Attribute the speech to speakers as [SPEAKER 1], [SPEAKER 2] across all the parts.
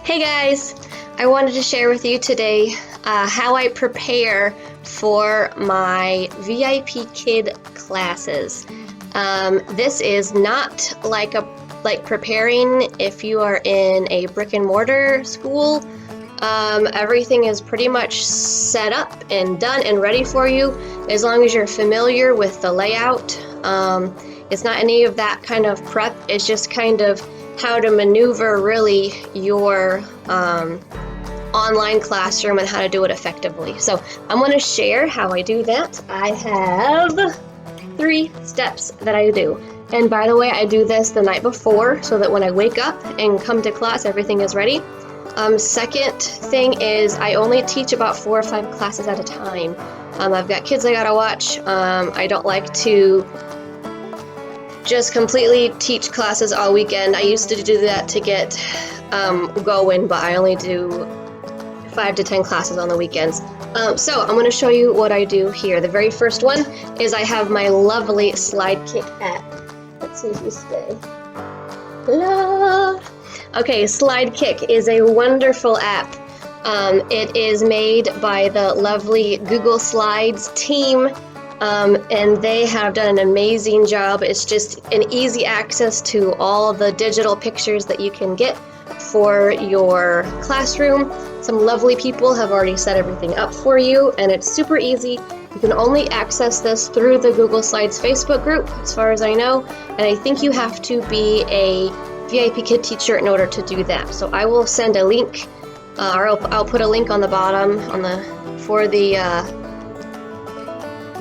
[SPEAKER 1] Hey guys, I wanted to share with you today how I prepare for my VIPKID classes. This is not like preparing if you are in a brick and mortar school. Everything is pretty much set up and done and ready for you as long as you're familiar with the layout. It's not any of that kind of prep, it's just kind of how to maneuver really your online classroom and how to do it effectively. So I'm going to share how I do that. I have 3 steps that I do. And by the way, I do this the night before so that when I wake up and come to class, everything is ready. Second thing is I only teach about 4 or 5 classes at a time. I've got kids I gotta watch. I don't like to just completely teach classes all weekend. I used to do that to get going, but I only do 5 to 10 classes on the weekends. So I'm going to show you what I do here. The very first one is I have my lovely Slidekick app. Let's see if you stay. Hello. Okay, Slidekick is a wonderful app. It is made by the lovely Google Slides team. And they have done an amazing job. It's just an easy access to all the digital pictures that you can get for your classroom. Some lovely people have already set everything up for you, and it's super easy. You can only access this through the Google Slides Facebook group, as far as I know, and I think you have to be a VIPKID teacher in order to do that. So I will send a link, or I'll put a link on the bottom for the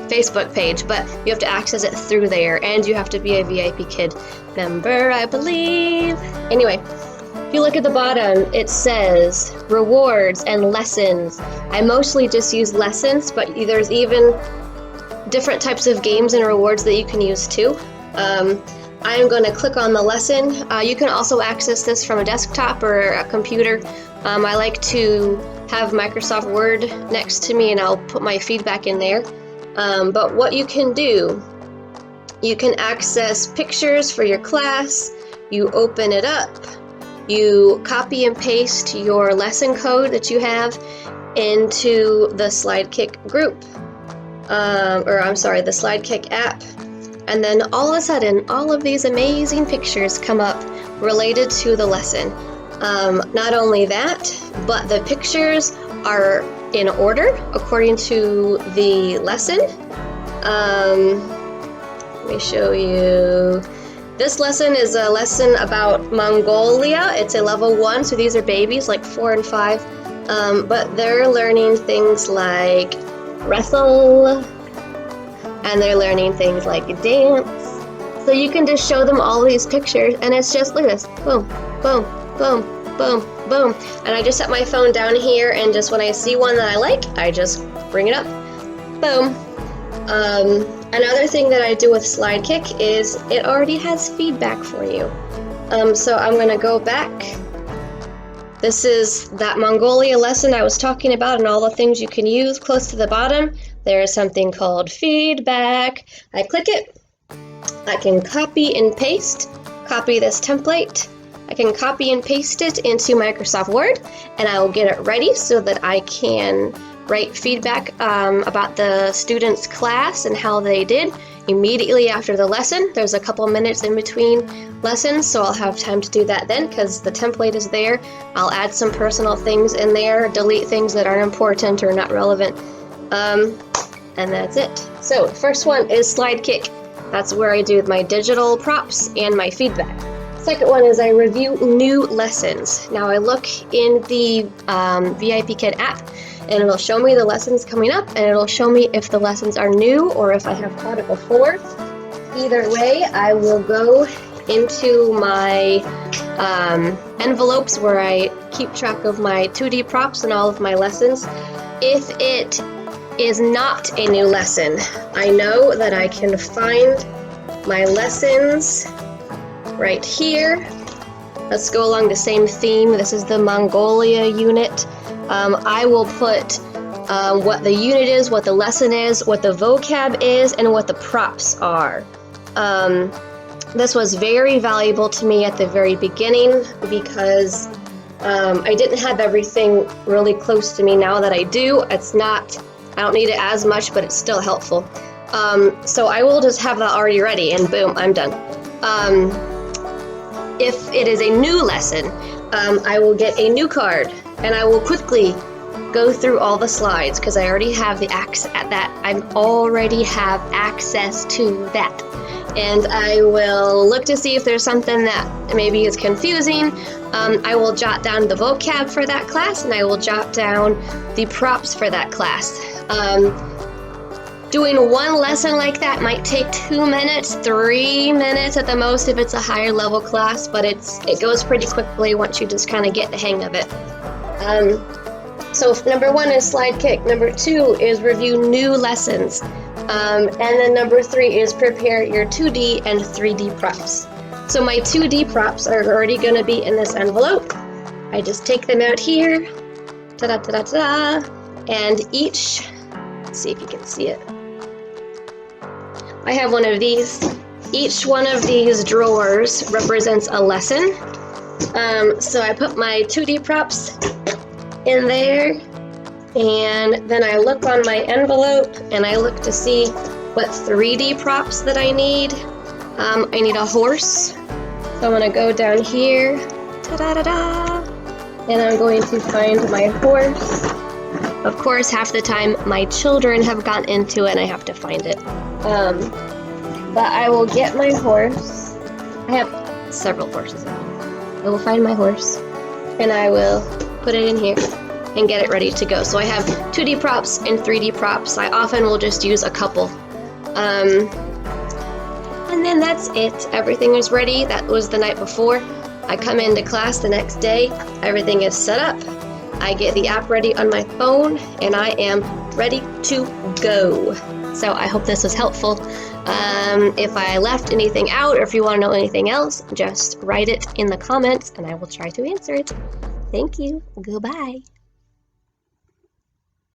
[SPEAKER 1] Facebook page, but you have to access it through there, and you have to be a VIPKID member, I believe. Anyway, if you look at the bottom, it says rewards and lessons. I mostly just use lessons, but there's even different types of games and rewards that you can use too. I am going to click on the lesson. You can also access this from a desktop or a computer. I like to have Microsoft Word next to me, and I'll put my feedback in there. But what you can do, you can access pictures for your class, you open it up, you copy and paste your lesson code that you have into the Slidekick group, the Slidekick app, and then all of a sudden, all of these amazing pictures come up related to the lesson. Not only that, but the pictures are in order according to the lesson. Let me show you. This lesson is a lesson about Mongolia. It's a level 1, so these are babies like 4 and 5, but they're learning things like wrestle, and they're learning things like dance. So you can just show them all these pictures, and it's just, look at this, boom, boom, boom, boom, boom. And I just set my phone down here, and just when I see one that I like, I just bring it up. Boom. Another thing that I do with Slidekick is it already has feedback for you. So I'm going to go back. This is that Mongolia lesson I was talking about and all the things you can use. Close to the bottom, there is something called feedback. I click it. I can copy and paste. Copy this template. I can copy and paste it into Microsoft Word, and I will get it ready so that I can write feedback about the students' class and how they did immediately after the lesson. There's a couple minutes in between lessons, so I'll have time to do that then because the template is there. I'll add some personal things in there, delete things that aren't important or not relevant, and that's it. So the first one is Slidekick. That's where I do my digital props and my feedback. Second one is I review new lessons. Now I look in the VIPKID app, and it'll show me the lessons coming up, and it'll show me if the lessons are new or if I have taught it before. Either way, I will go into my envelopes where I keep track of my 2D props and all of my lessons. If it is not a new lesson, I know that I can find my lessons right here. Let's go along the same theme. This is the Mongolia unit. I will put what the unit is, what the lesson is, what the vocab is, and what the props are. This was very valuable to me at the very beginning because I didn't have everything really close to me. Now that I do, I don't need it as much, but it's still helpful. So I will just have that already ready, and boom, I'm done. If it is a new lesson, I will get a new card, and I will quickly go through all the slides because I already have already have access to that. And I will look to see if there's something that maybe is confusing. I will jot down the vocab for that class, and I will jot down the props for that class. Doing one lesson like that might take 2 minutes, 3 minutes at the most if it's a higher level class, but it goes pretty quickly once you just kind of get the hang of it. So number 1 is Slidekick. Number 2 is review new lessons. And then number 3 is prepare your 2D and 3D props. So my 2D props are already going to be in this envelope. I just take them out here. Ta-da-ta-da-ta-da. And each, let's see if you can see it. I have one of these. Each one of these drawers represents a lesson. So I put my 2D props in there, and then I look on my envelope and I look to see what 3D props that I need. I need a horse, so I'm going to go down here, ta-da-da-da, and I'm going to find my horse. Of course, half the time my children have gotten into it and I have to find it. But I will get my horse. I have several horses. I will find my horse and I will put it in here and get it ready to go. So I have 2D props and 3D props. I often will just use a couple. And then that's it. Everything is ready. That was the night before. I come into class the next day. Everything is set up. I get the app ready on my phone and I am ready to go. So I hope this was helpful. If I left anything out or if you want to know anything else, just write it in the comments and I will try to answer it. Thank you. Goodbye.